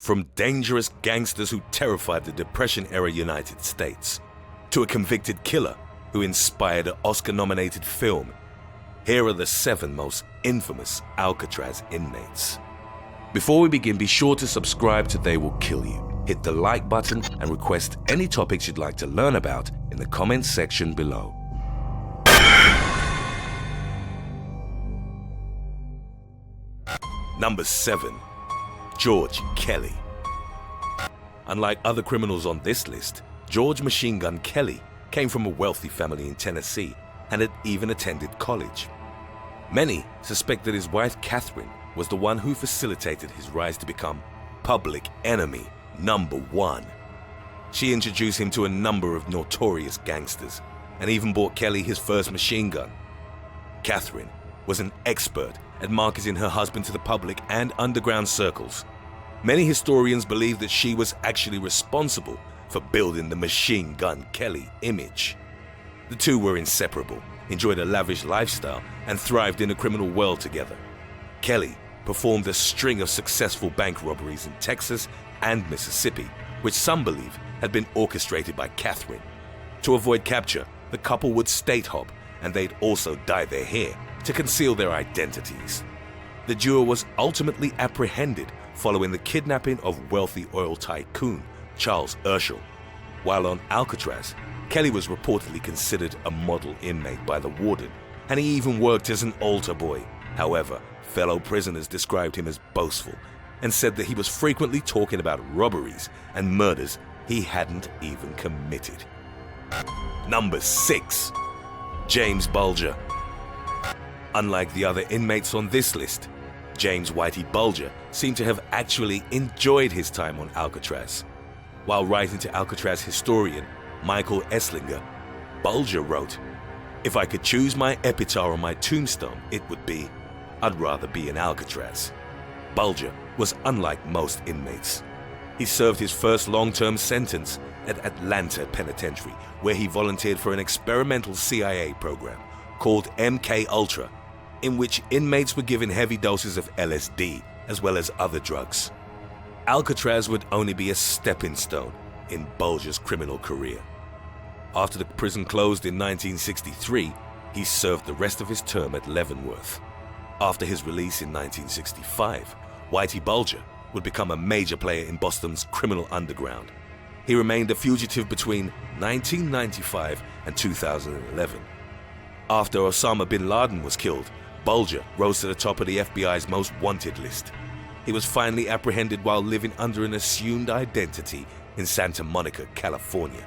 From dangerous gangsters who terrified the Depression-era United States, to a convicted killer who inspired an Oscar-nominated film, here are the 7 most infamous Alcatraz inmates. Before we begin, be sure to subscribe to They Will Kill You. Hit the like button and request any topics you'd like to learn about in the comments section below. Number 7. George Kelly. Unlike other criminals on this list, George Machine Gun Kelly came from a wealthy family in Tennessee and had even attended college. Many suspect that his wife Kathryn was the one who facilitated his rise to become public enemy number 1. She introduced him to a number of notorious gangsters and even bought Kelly his first machine gun. Kathryn was an expert at marketing her husband to the public and underground circles. Many historians believe that she was actually responsible for building the Machine Gun Kelly image. The two were inseparable, enjoyed a lavish lifestyle, and thrived in a criminal world together. Kelly performed a string of successful bank robberies in Texas and Mississippi, which some believe had been orchestrated by Kathryn. To avoid capture, the couple would state hop, and they'd also dye their hair to conceal their identities. The duo was ultimately apprehended following the kidnapping of wealthy oil tycoon Charles URSCHEL. While on Alcatraz, Kelly was reportedly considered a model inmate by the warden, and he even worked as an altar boy. However, fellow prisoners described him as boastful and said that he was frequently talking about robberies and murders he hadn't even committed. Number 6. James Bulger. Unlike the other inmates on this list, James "Whitey" Bulger seemed to have actually enjoyed his time on Alcatraz. While writing to Alcatraz historian Michael Esslinger, Bulger wrote, "If I could choose my epitaph on my tombstone, it would be, I'd rather be in Alcatraz." Bulger was unlike most inmates. He served his first long-term sentence at Atlanta Penitentiary, where he volunteered for an experimental CIA program called MK Ultra, in which inmates were given heavy doses of LSD as well as other drugs. Alcatraz would only be a stepping stone in Bulger's criminal career. After the prison closed in 1963, he served the rest of his term at Leavenworth. After his release in 1965, Whitey Bulger would become a major player in Boston's criminal underground. He remained a fugitive between 1995 and 2011. After Osama bin Laden was killed, Bulger rose to the top of the FBI's most wanted list. He was finally apprehended while living under an assumed identity in Santa Monica, California.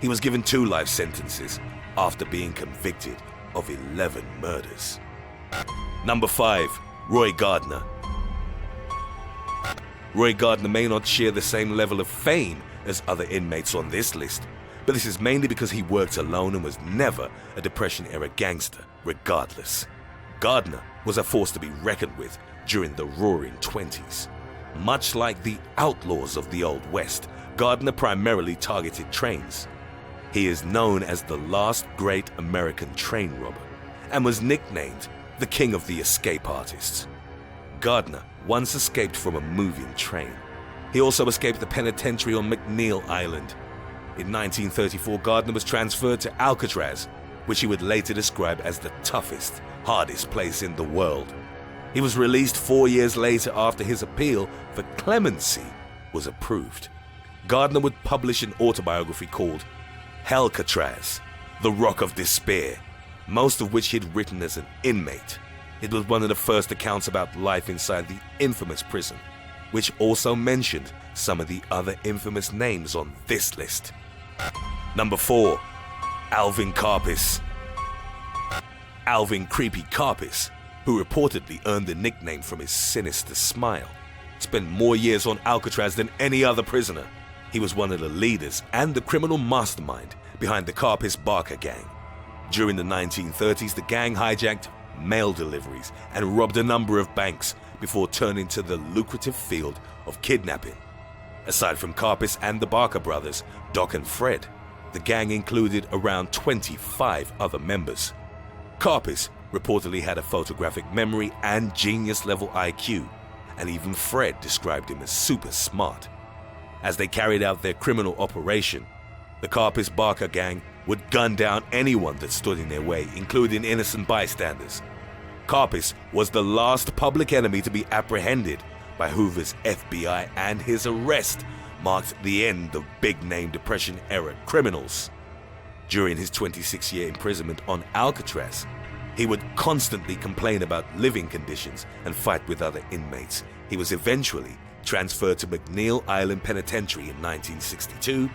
He was given 2 life sentences after being convicted of 11 murders. Number 5. Roy Gardner. Roy Gardner may not share the same level of fame as other inmates on this list, but this is mainly because he worked alone and was never a Depression-era gangster, regardless. Gardner was a force to be reckoned with during the Roaring '20s. Much like the outlaws of the Old West, Gardner primarily targeted trains. He is known as the last great American train robber and was nicknamed the King of the Escape Artists. Gardner once escaped from a moving train. He also escaped the penitentiary on MCNEIL Island. In 1934, Gardner was transferred to Alcatraz, which he would later describe as the toughest, hardest place in the world. He was released 4 years later after his appeal for clemency was approved. Gardner would publish an autobiography called Alcatraz, The Rock of Despair, most of which he'd written as an inmate. It was one of the first accounts about life inside the infamous prison, which also mentioned some of the other infamous names on this list. Number 4. Alvin Karpis. Alvin "Creepy" Karpis, who reportedly earned the nickname from his sinister smile, spent more years on Alcatraz than any other prisoner. He was one of the leaders and the criminal mastermind behind the Karpis-BARKER gang. During the 1930s, the gang hijacked mail deliveries and robbed a number of banks before turning to the lucrative field of kidnapping. Aside from Karpis and the Barker brothers, Doc and Fred, the gang included around 25 other members. Karpis reportedly had a photographic memory and genius-level IQ, and even Fred described him as super smart. As they carried out their criminal operation, the Karpis-BARKER gang would gun down anyone that stood in their way, including innocent bystanders. Karpis was the last public enemy to be apprehended by Hoover's FBI, and his arrest marked the end of big-name Depression-era criminals. During his 26-year imprisonment on Alcatraz, he would constantly complain about living conditions and fight with other inmates. He was eventually transferred to MCNEIL Island Penitentiary in 1962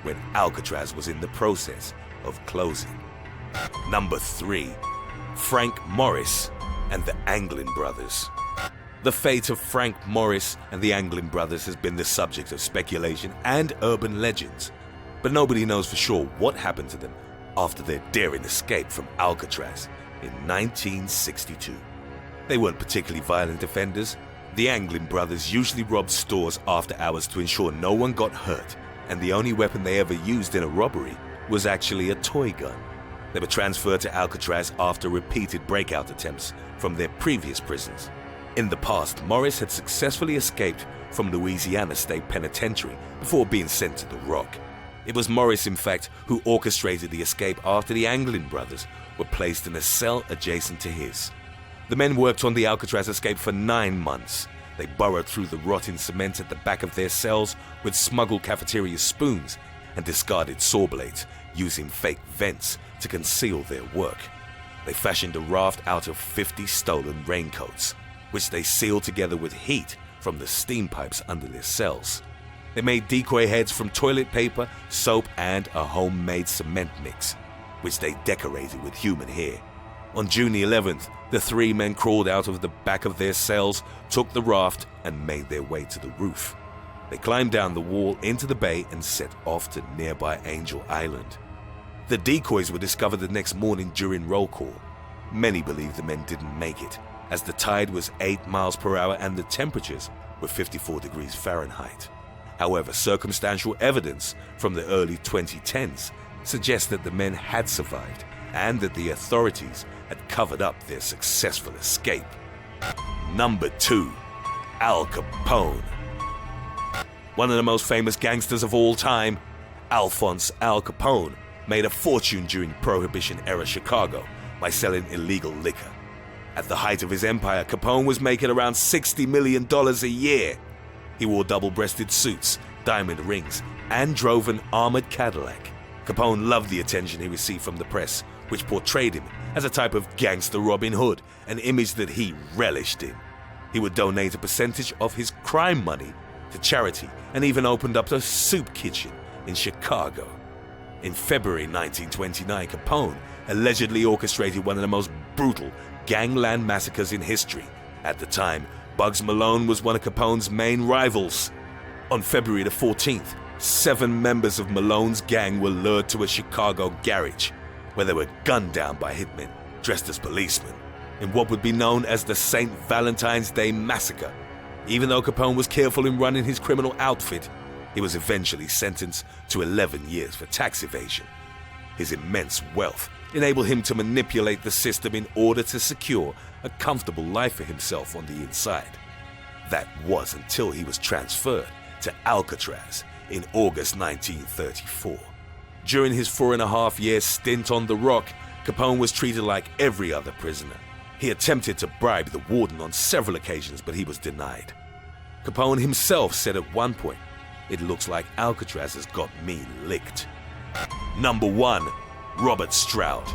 when Alcatraz was in the process of closing. Number 3. Frank Morris and the Anglin brothers. The fate of Frank Morris and the Anglin brothers has been the subject of speculation and urban legends, but nobody knows for sure what happened to them after their daring escape from Alcatraz in 1962. They weren't particularly violent offenders. The Anglin brothers usually robbed stores after hours to ensure no one got hurt, and the only weapon they ever used in a robbery was actually a toy gun. They were transferred to Alcatraz after repeated breakout attempts from their previous prisons. In the past, Morris had successfully escaped from Louisiana State Penitentiary before being sent to the Rock. It was Morris, in fact, who orchestrated the escape after the Anglin brothers were placed in a cell adjacent to his. The men worked on the Alcatraz escape for 9 months. They burrowed through the rotting cement at the back of their cells with smuggled cafeteria spoons and discarded saw blades, using fake vents to conceal their work. They fashioned a raft out of 50 stolen raincoats, which they sealed together with heat from the steam pipes under their cells. They made decoy heads from toilet paper, soap, and a homemade cement mix, which they decorated with human hair. On June 11th, the 3 men crawled out of the back of their cells, took the raft, and made their way to the roof. They climbed down the wall into the bay and set off to nearby Angel Island. The decoys were discovered the next morning during roll call. Many believe the men didn't make it, as the tide was 8 miles per hour and the temperatures were 54 degrees Fahrenheit. However, circumstantial evidence from the early 2010s suggests that the men had survived and that the authorities had covered up their successful escape. Number 2. Al Capone. One of the most famous gangsters of all time, Alphonse Al Capone, made a fortune during Prohibition-era Chicago by selling illegal liquor. At the height of his empire, Capone was making around $60 million a year. He wore double-breasted suits, diamond rings, and drove an armored Cadillac. Capone loved the attention he received from the press, which portrayed him as a type of gangster Robin Hood, an image that he relished in. He would donate a percentage of his crime money to charity and even opened up a soup kitchen in Chicago. In February 1929, Capone allegedly orchestrated one of the most brutal gangland massacres in history. At the time, Bugs Malone was one of Capone's main rivals. On February the 14th, 7 members of Malone's gang were lured to a Chicago garage, where they were gunned down by hitmen dressed as policemen in what would be known as the St. Valentine's Day Massacre. Even though Capone was careful in running his criminal outfit, he was eventually sentenced to 11 years for tax evasion. His immense wealth enabled him to manipulate the system in order to secure a comfortable life for himself on the inside. That was until he was transferred to Alcatraz in August 1934. During his 4.5-year stint on the Rock, Capone was treated like every other prisoner. He attempted to bribe the warden on several occasions, but he was denied. Capone himself said at one point, "It looks like Alcatraz has got me licked." Number 1. Robert Stroud.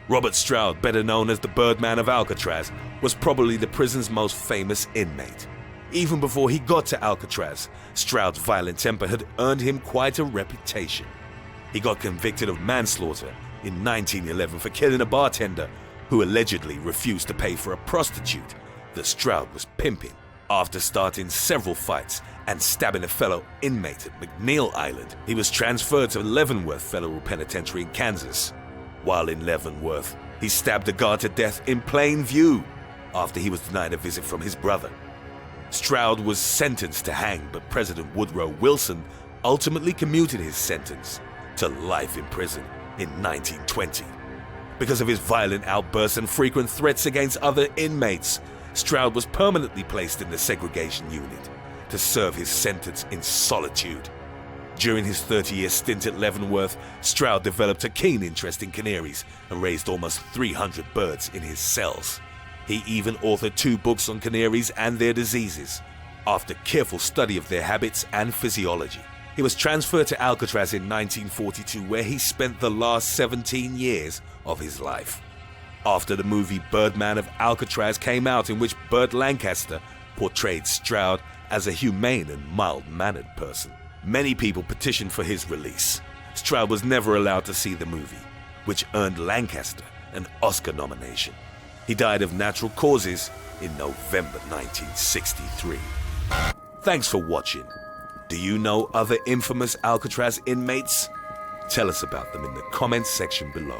Robert Stroud, better known as the Birdman of Alcatraz, was probably the prison's most famous inmate. Even before he got to Alcatraz, Stroud's violent temper had earned him quite a reputation. He got convicted of manslaughter in 1911 for killing a bartender who allegedly refused to pay for a prostitute that Stroud was pimping. After starting several fights and stabbing a fellow inmate at MCNEIL Island, he was transferred to Leavenworth Federal Penitentiary in Kansas. While in Leavenworth, he stabbed a guard to death in plain view after he was denied a visit from his brother. Stroud was sentenced to hang, but President Woodrow Wilson ultimately commuted his sentence to life in prison in 1920. Because of his violent outbursts and frequent threats against other inmates, Stroud was permanently placed in the segregation unit to serve his sentence in solitude. During his 30-year stint at Leavenworth, Stroud developed a keen interest in canaries and raised almost 300 birds in his cells. He even authored 2 books on canaries and their diseases. After careful study of their habits and physiology, he was transferred to Alcatraz in 1942, where he spent the last 17 years of his life. After the movie Birdman of Alcatraz came out, in which Burt Lancaster portrayed Stroud as a humane and mild-mannered person, many people petitioned for his release. Stroud was never allowed to see the movie, which earned Lancaster an Oscar nomination. He died of natural causes in November 1963. Thanks for watching. Do you know other infamous Alcatraz inmates? Tell us about them in the comments section below.